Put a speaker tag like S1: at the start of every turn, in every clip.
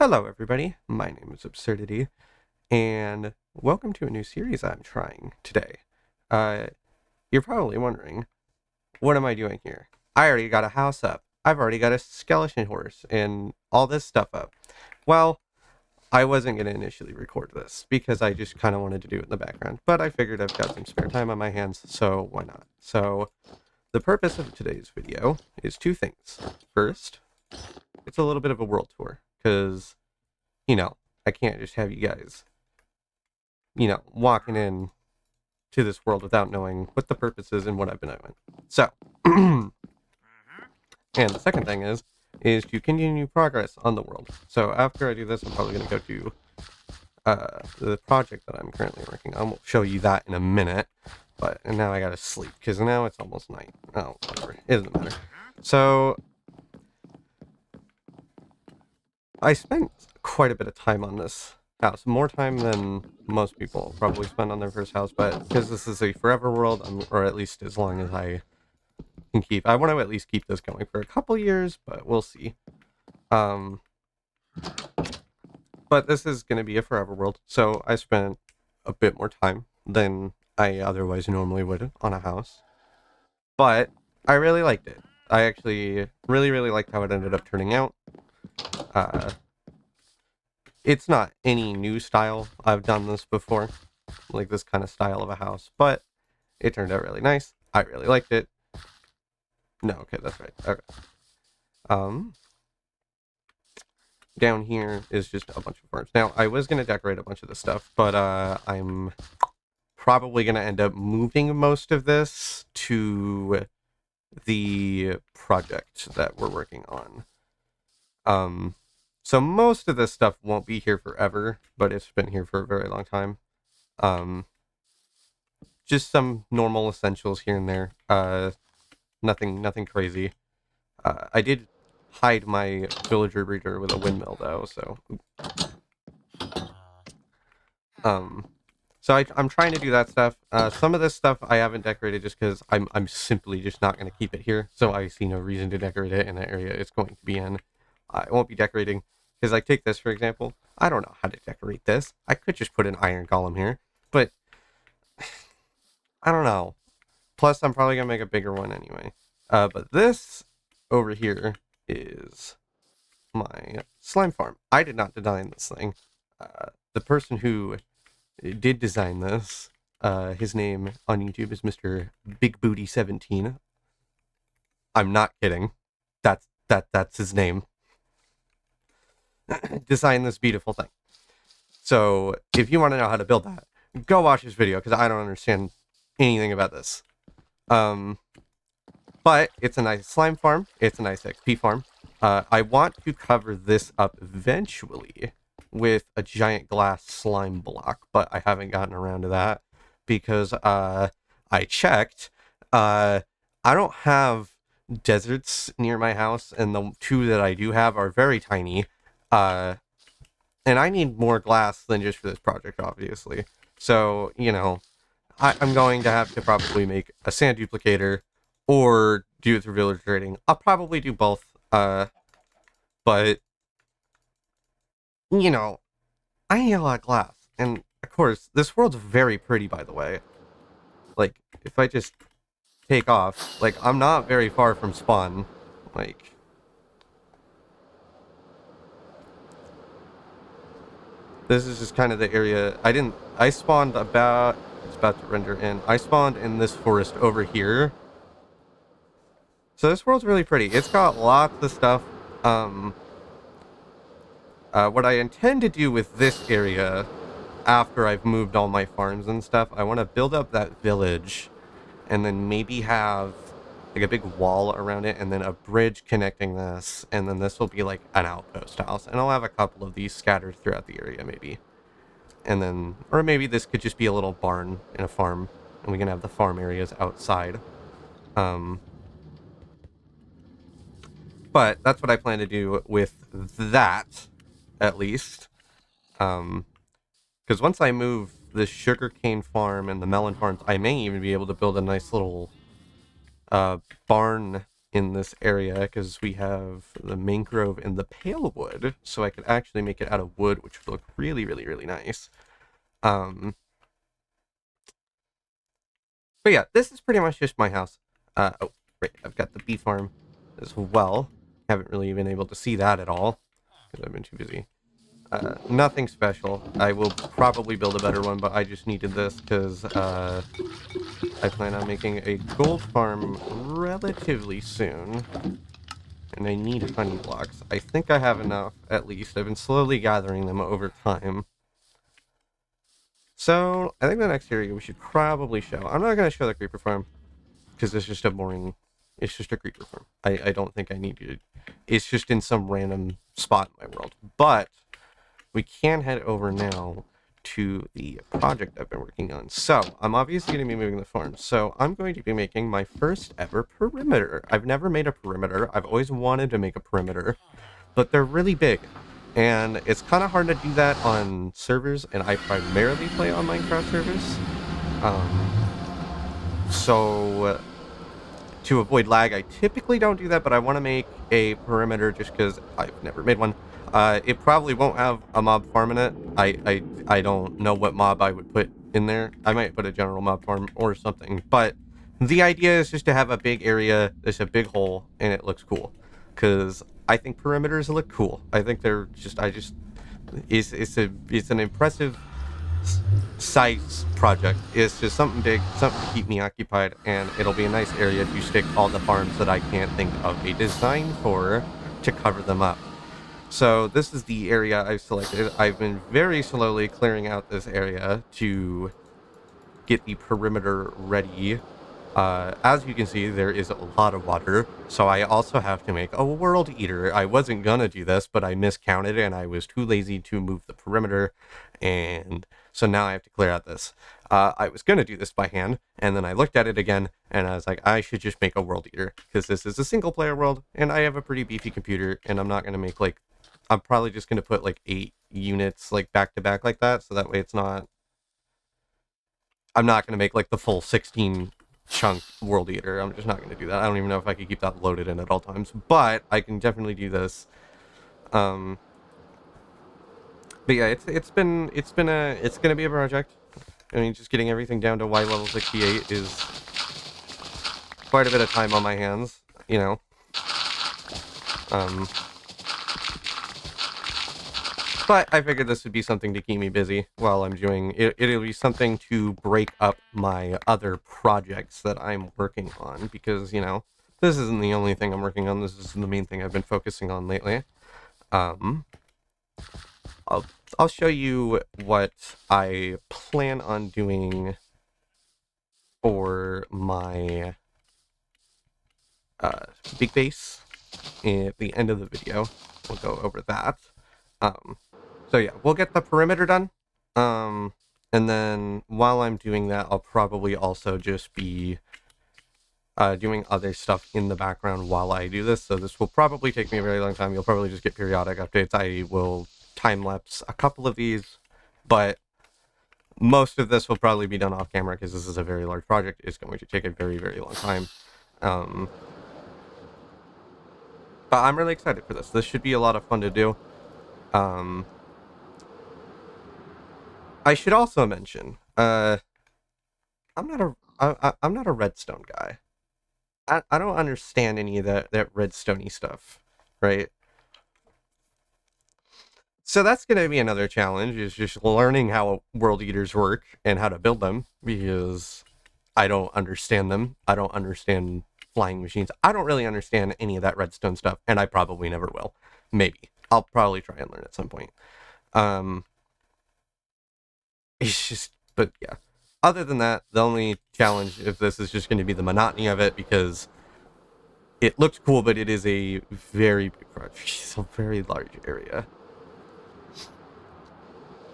S1: Hello, everybody. My name is Absurdity, and welcome to a new series I'm trying today. Uh, you're probably wondering, what am I doing here? I already got a house up. I've already got a skeleton horse and all this stuff up. Well, I wasn't going to initially record this because I just kind of wanted to do it in the background, but I figured I've got some spare time on my hands, so why not? So, the purpose of today's video is two things. First, it's a little bit of a world tour, because I can't just have you guys, walking in to this world without knowing what the purpose is and what I've been doing. So, and the second thing is to continue progress on the world. So after I do this, I'm probably going to go to the project that I'm currently working on. We'll show you that in a minute. And now I gotta sleep, because now it's almost night. Oh, whatever. It doesn't matter. So, I spent quite a bit of time on this house, more time than most people probably spend on their first house, but because this is a forever world, or at least as long as I can keep. I want to at least keep this going for a couple years, but we'll see. But this is going to be a forever world, so I spent a bit more time than I otherwise normally would on a house. But I really liked it. I actually really, really liked how it ended up turning out. It's not any new style. I've done this before, like this kind of style of a house, but it turned out really nice. I really liked it. No, okay, that's right. Okay. Down here is just a bunch of farms. Now, I was going to decorate a bunch of this stuff, but I'm probably going to end up moving most of this to the project that we're working on. So most of this stuff won't be here forever, but it's been here for a very long time. Just some normal essentials here and there. Nothing crazy. I did hide my villager breeder with a windmill though, so I'm trying to do that stuff. Some of this stuff I haven't decorated just because I'm simply just not going to keep it here, so I see no reason to decorate it in the area it's going to be in. I won't be decorating, because like take this for example. I don't know how to decorate this. I could just put an iron golem here, but I don't know. Plus, I'm probably going to make a bigger one anyway. But this over here is my slime farm. I did not design this thing. The person who did design this, his name on YouTube is Mr. Big Booty 17. I'm not kidding. That's his name. Designed this beautiful thing. So if you want to know how to build that, go watch his video, because I don't understand anything about this. But it's a nice slime farm. It's a nice XP farm. I want to cover this up eventually with a giant glass slime block, but I haven't gotten around to that because I checked. I don't have deserts near my house, and the two that I do have are very tiny. And I need more glass than just for this project, obviously. So, I'm going to have to probably make a sand duplicator or do it through village trading. I'll probably do both. But, I need a lot of glass. And, of course, this world's very pretty, by the way. Like, if I just take off, like, I'm not very far from spawn. Like, this is just kind of the area. I spawned about, it's about to render in. I spawned in this forest over here. So this world's really pretty. It's got lots of stuff. What I intend to do with this area, after I've moved all my farms and stuff, I want to build up that village, and then maybe have like a big wall around it, and then a bridge connecting this, and then this will be like an outpost house, and I'll have a couple of these scattered throughout the area maybe. And then, or maybe this could just be a little barn in a farm, and we can have the farm areas outside. But that's what I plan to do with that, at least. Because once I move the sugarcane farm and the melon farms, I may even be able to build a nice little barn in this area because we have the mangrove and the pale wood, so I could actually make it out of wood, which would look really, really, really nice. But yeah, this is pretty much just my house. Oh, right, I've got the bee farm as well. Haven't really been able to see that at all because I've been too busy. Nothing special. I will probably build a better one, but I just needed this because I plan on making a gold farm relatively soon. And I need honey blocks. I think I have enough, at least. I've been slowly gathering them over time. So, I think the next area we should probably show. I'm not going to show the creeper farm, because it's just a boring... It's just a creeper farm. I don't think I need to... It's just in some random spot in my world. But, we can head over now to the project I've been working on. So, I'm obviously going to be moving the farm. So, I'm going to be making my first ever perimeter. I've never made a perimeter. I've always wanted to make a perimeter, but they're really big. And it's kind of hard to do that on servers, and I primarily play on Minecraft servers. So, to avoid lag, I typically don't do that, but I want to make a perimeter just because I've never made one. It probably won't have a mob farm in it. I don't know what mob I would put in there. I might put a general mob farm or something, but the idea is just to have a big area, there's a big hole, and it looks cool. Because I think perimeters look cool. I think they're just, it's an impressive size project. It's just something big, something to keep me occupied, and it'll be a nice area to stick all the farms that I can't think of a design for to cover them up. So this is the area I've selected. I've been very slowly clearing out this area to get the perimeter ready. As you can see, there is a lot of water, so I also have to make a world eater. I wasn't gonna do this, but I miscounted and I was too lazy to move the perimeter, and so now I have to clear out this. I was gonna do this by hand, and then I looked at it again, and I was like, I should just make a world eater, because this is a single player world, and I have a pretty beefy computer, and I'm not gonna make like, I'm probably just gonna put like 8 units like back to back like that, so that way it's not, I'm not gonna make like the full 16 chunk world eater. I'm just not going to do that. I don't even know if I could keep that loaded in at all times, but I can definitely do this. But yeah, it's going to be a project. I mean, just getting everything down to Y level 68 is quite a bit of time on my hands, you know. But I figured this would be something to keep me busy while I'm doing it. It'll be something to break up my other projects that I'm working on, because, you know, this isn't the only thing I'm working on. This is the main thing I've been focusing on lately. I'll show you what I plan on doing for my big base at the end of the video. We'll go over that. So yeah, we'll get the perimeter done. And then while I'm doing that, I'll probably also just be doing other stuff in the background while I do this. So this will probably take me a very long time. You'll probably just get periodic updates. I will time-lapse a couple of these, but most of this will probably be done off camera because this is a very large project. It's going to take a very, very long time. But I'm really excited for this. This should be a lot of fun to do. I should also mention, I'm not a redstone guy. I don't understand any of that redstoney stuff, right? So that's going to be another challenge, is just learning how world eaters work and how to build them, because I don't understand them. I don't understand flying machines. I don't really understand any of that redstone stuff, and I probably never will. Maybe. I'll probably try and learn at some point. It's just, but yeah. Other than that, the only challenge of this is just going to be the monotony of it, because it looks cool, but it is a very big project. It's a very large area.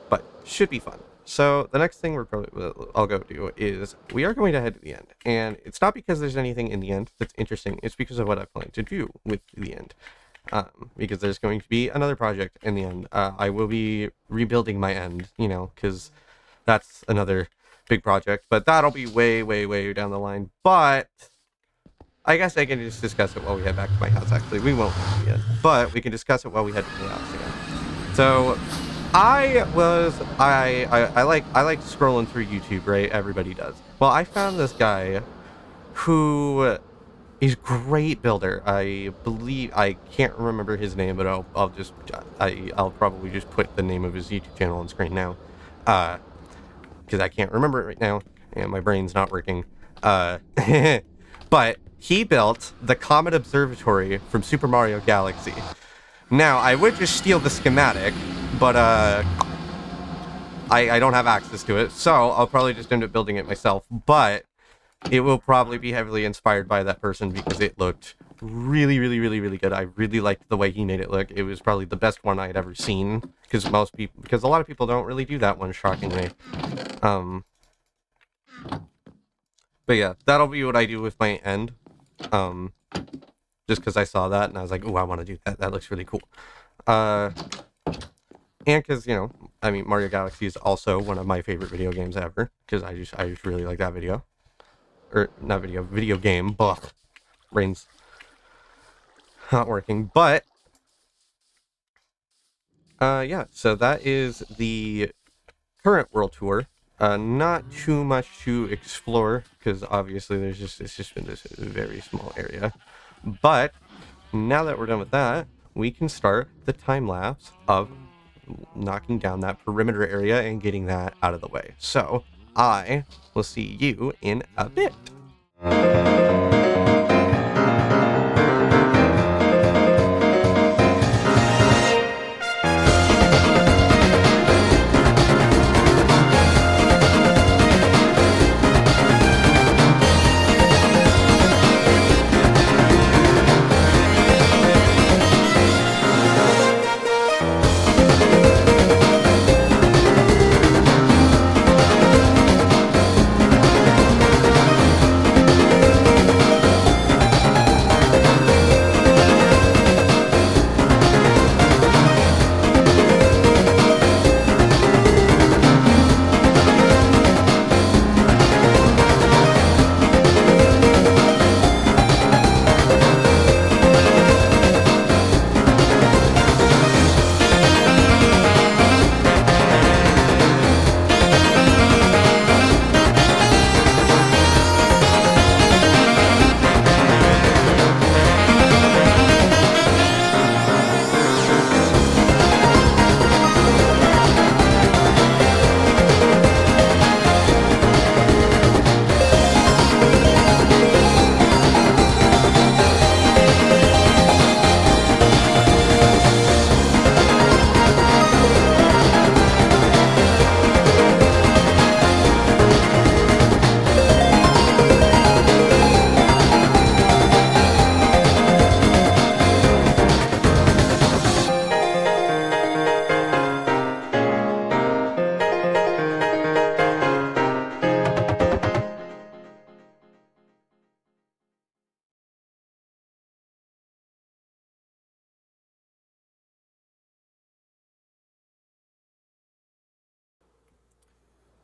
S1: But should be fun. So the next thing I'll go do is we are going to head to the end. And it's not because there's anything in the end that's interesting. It's because of what I plan to do with the end. Because there's going to be another project in the end. I will be rebuilding my end, you know, because that's another big project, but that'll be way, way, way down the line. But I guess I can just discuss it while we head back to my house, actually. We won't yet, but we can discuss it while we head to my house again. So, I like scrolling through YouTube, right? Everybody does. Well, I found this guy who is great builder. I believe, I can't remember his name, but I'll probably just put the name of his YouTube channel on screen now. Because I can't remember it right now, and my brain's not working. But he built the Comet Observatory from Super Mario Galaxy. Now, I would just steal the schematic, but I don't have access to it, so I'll probably just end up building it myself. But it will probably be heavily inspired by that person because it looked really, really, really, really good. I really liked the way he made it look. It was probably the best one I had ever seen because a lot of people don't really do that one, shockingly. But yeah, that'll be what I do with my end. Just because I saw that and I was like, "Ooh, I want to do that. That looks really cool." And because I mean, Mario Galaxy is also one of my favorite video games ever because I just really like that video, or not video game. Blah, brain's not working. But yeah, so that is the current world tour. Not too much to explore because obviously it's just been this very small area. But now that we're done with that, we can start the time lapse of knocking down that perimeter area and getting that out of the way. So I will see you in a bit.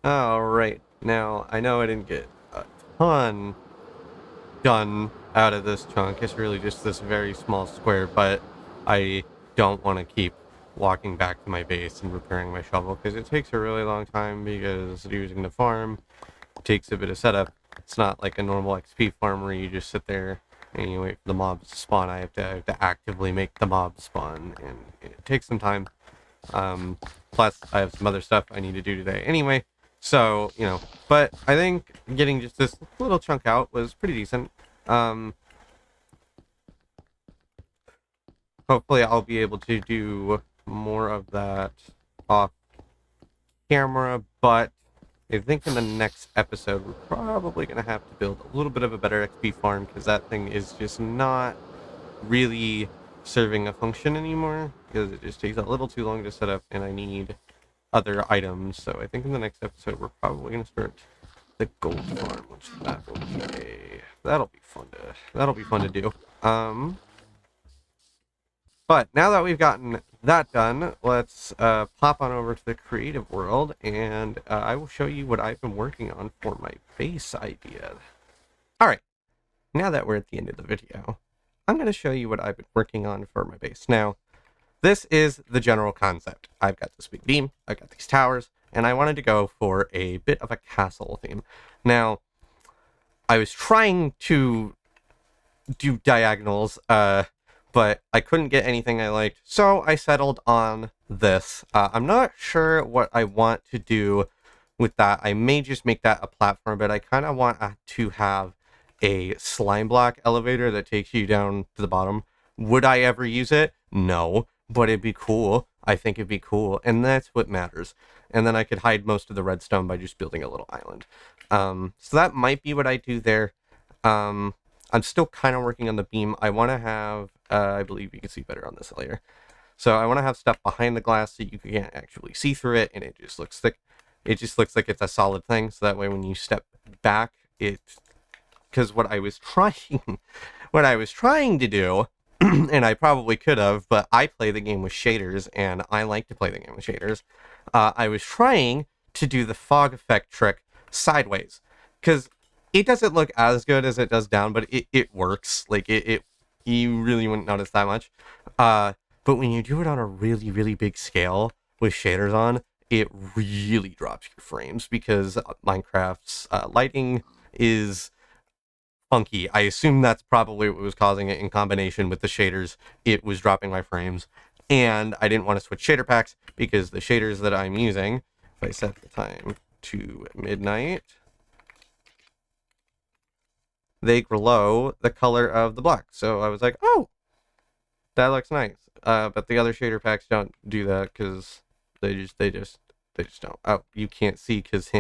S1: Alright, now I know I didn't get a ton done out of this chunk. It's really just this very small square, but I don't want to keep walking back to my base and repairing my shovel because it takes a really long time because using the farm takes a bit of setup. It's not like a normal XP farm where you just sit there and you wait for the mobs to spawn. I have to actively make the mobs spawn, and it takes some time. Plus, I have some other stuff I need to do today anyway. So, but I think getting just this little chunk out was pretty decent. Hopefully I'll be able to do more of that off camera, but I think in the next episode, we're probably going to have to build a little bit of a better XP farm because that thing is just not really serving a function anymore because it just takes a little too long to set up and I need other items. So I think in the next episode we're probably going to start the gold farm, which that'll be fun to do. But now that we've gotten that done, let's pop on over to the creative world and I will show you what I've been working on for my base idea. All right. now that we're at the end of the video, I'm going to show you what I've been working on for my base. Now, this is the general concept. I've got this big beam, I've got these towers, and I wanted to go for a bit of a castle theme. Now, I was trying to do diagonals, but I couldn't get anything I liked, so I settled on this. I'm not sure what I want to do with that. I may just make that a platform, but I kind of want to have a slime block elevator that takes you down to the bottom. Would I ever use it? No, but it'd be cool. I think it'd be cool, and that's what matters. And then I could hide most of the redstone by just building a little island. So that might be what I do there. I'm still kind of working on the beam. I want to have, I believe you can see better on this layer. So I want to have stuff behind the glass so you can't actually see through it, and it just looks thick. It just looks like it's a solid thing, so that way when you step back, because what I was trying to do, and I probably could have, but I play the game with shaders, and I like to play the game with shaders. I was trying to do the fog effect trick sideways, because it doesn't look as good as it does down, but it works. Like, you really wouldn't notice that much. But when you do it on a really, really big scale with shaders on, it really drops your frames, because Minecraft's lighting is funky. I assume that's probably what was causing it. In combination with the shaders, it was dropping my frames, and I didn't want to switch shader packs, because the shaders that I'm using, if I set the time to midnight, they glow the color of the block. So I was like, oh, that looks nice. But the other shader packs don't do that, because they just don't. Oh, you can't see because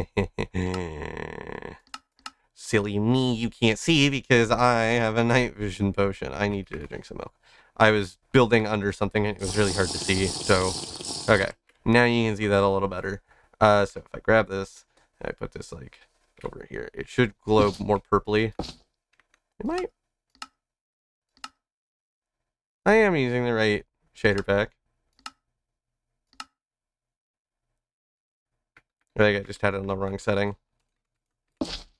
S1: silly me, you can't see because I have a night vision potion. I need to drink some milk. I was building under something and it was really hard to see. So, okay, now you can see that a little better. So if I grab this, and I put this like over here, it should glow more purpley. It might. I am using the right shader pack. I think I just had it on the wrong setting.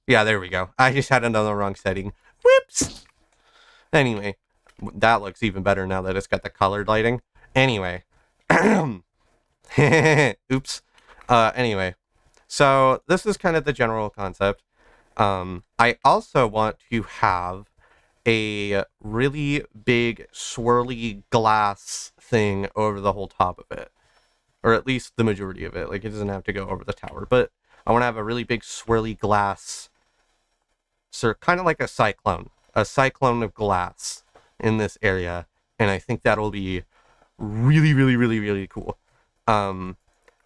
S1: Yeah, there we go. I just had it on the wrong setting. Whoops! Anyway, that looks even better now that it's got the colored lighting. Anyway. Oops. Anyway. So, this is kind of the general concept. I also want to have a really big swirly glass thing over the whole top of it. Or at least the majority of it. Like, it doesn't have to go over the tower. But I want to have a really big swirly glass. So, kind of like a cyclone. A cyclone of glass in this area. And I think that'll be really, really, really, really cool. And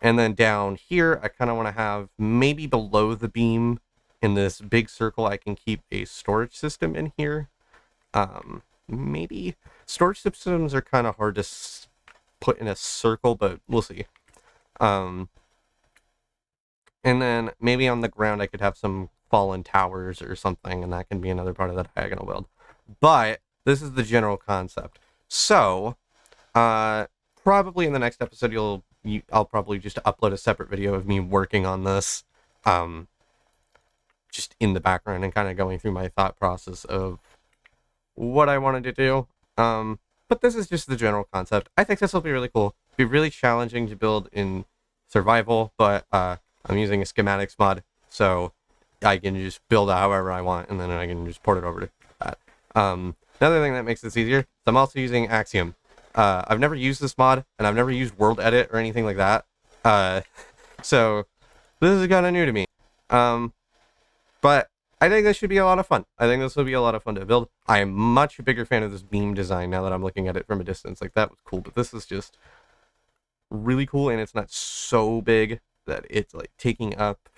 S1: then down here, I kind of want to have maybe below the beam in this big circle, I can keep a storage system in here. Maybe storage systems are kind of hard to put in a circle, but we'll see. And then maybe on the ground I could have some fallen towers or something, and that can be another part of the diagonal build. But this is the general concept. So, probably in the next episode I'll probably just upload a separate video of me working on this, just in the background and kind of going through my thought process of what I wanted to do. But this is just the general concept. I think this will be really cool. Be really challenging to build in survival, but I'm using a schematics mod, so I can just build it however I want, and then I can just port it over to that. Another thing that makes this easier is I'm also using Axiom. I've never used this mod, and I've never used World Edit or anything like that. So this is kind of new to me. But I think this should be a lot of fun. I think this will be a lot of fun to build. I am much a bigger fan of this beam design now that I'm looking at it from a distance. Like, that was cool, but this is just really cool, and it's not so big that it's like taking up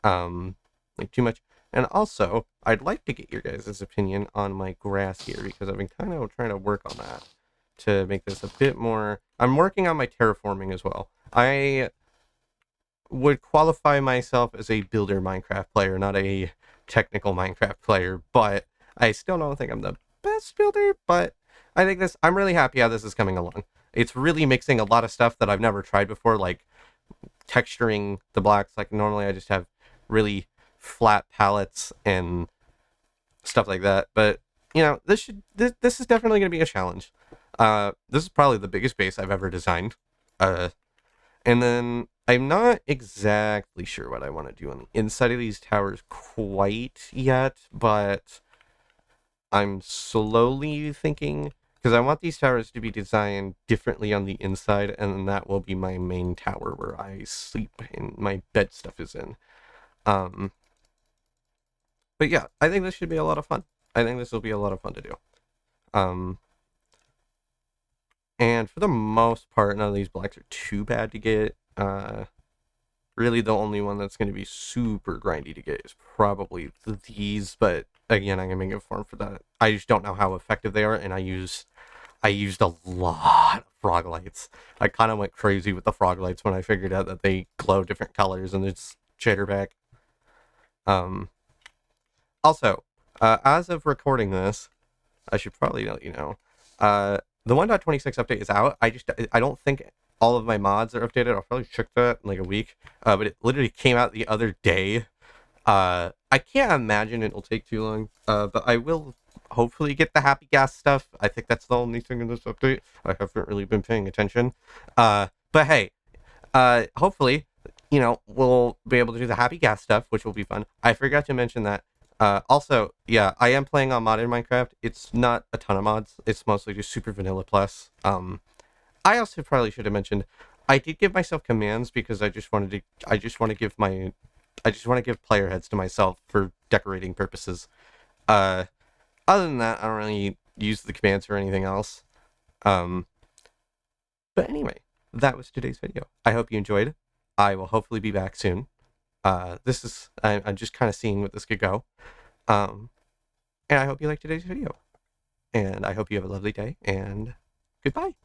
S1: like too much. And also, I'd like to get your guys' opinion on my grass here, because I've been kind of trying to work on that to make this a bit more. I'm working on my terraforming as well. I would qualify myself as a builder Minecraft player, not a technical Minecraft player, but I still don't think I'm the best builder. But I think I'm really happy how this is coming along. It's really mixing a lot of stuff that I've never tried before, like texturing the blocks. Like, normally I just have really flat palettes and stuff like that. But this is definitely going to be a challenge. This is probably the biggest base I've ever designed. And then I'm not exactly sure what I want to do on the inside of these towers quite yet, but I'm slowly thinking, because I want these towers to be designed differently on the inside, and that will be my main tower where I sleep and my bed stuff is in. But yeah, I think this should be a lot of fun. I think this will be a lot of fun to do. And for the most part, none of these blocks are too bad to get. Really, the only one that's going to be super grindy to get is probably these. But again, I'm going to make a form for that. I just don't know how effective they are, and I used a lot of frog lights. I kind of went crazy with the frog lights when I figured out that they glow different colors, and it's Chitterback. Also, as of recording this, I should probably let you know. The 1.26 update is out. I don't think all of my mods are updated. I'll probably check that in like a week. But it literally came out the other day. I can't imagine it'll take too long. But I will hopefully get the Happy Gas stuff. I think that's the only thing in this update. I haven't really been paying attention. But hey, hopefully, we'll be able to do the Happy Gas stuff, which will be fun. I forgot to mention that. Also, yeah, I am playing on modded Minecraft. It's not a ton of mods. It's mostly just super vanilla plus. I also probably should have mentioned, I did give myself commands because I just want to give player heads to myself for decorating purposes. Other than that, I don't really use the commands for anything else. But anyway, that was today's video. I hope you enjoyed. I will hopefully be back soon. I'm just kind of seeing what this could go. And I hope you liked today's video. And I hope you have a lovely day, and goodbye.